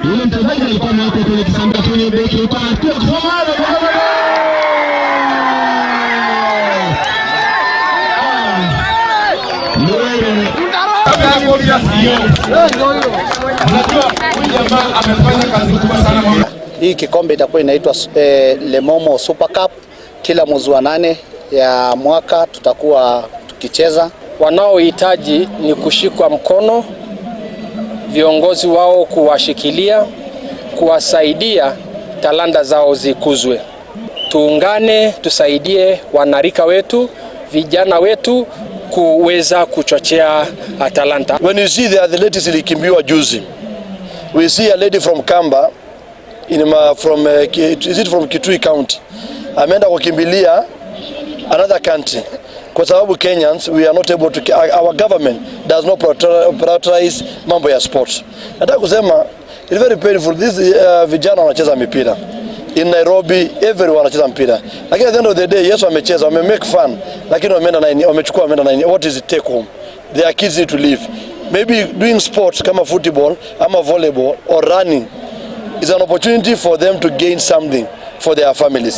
Yule mchezaji alikuwa na hapo kwenye kisamba kwenye beki yuko anatua kusoma. Hii kikombe itakuwa inaitwa Lemomo Super Cup. Kila mwezi wa 8 ya mwaka tutakuwa tukicheza. Wanaohitaji ni kushikwa mkono, viongozi wao kuwashikilia, kuwasaidia talanta zao zikuzwe. Tuungane, tusaidie wanarika wetu, vijana wetu kuweza kuchochea talanta. When you see the athletes ilikimbiwa juzi, we see a lady from Kamba from Kitui County ameenda kukimbilia another country kwa sababu Kenyans we are not able to, our government does not prioritize mambo ya sports. Nataka kusema it's very painful. This vijana wanacheza mpira in Nairobi, everyone wanacheza mpira, lakini at the end of the day yes wamecheza, wame make fun, lakini wamechukua 9. What is it take home? Their kids need to live. Maybe doing sports kama football ama volleyball or running is an opportunity for them to gain something for their families.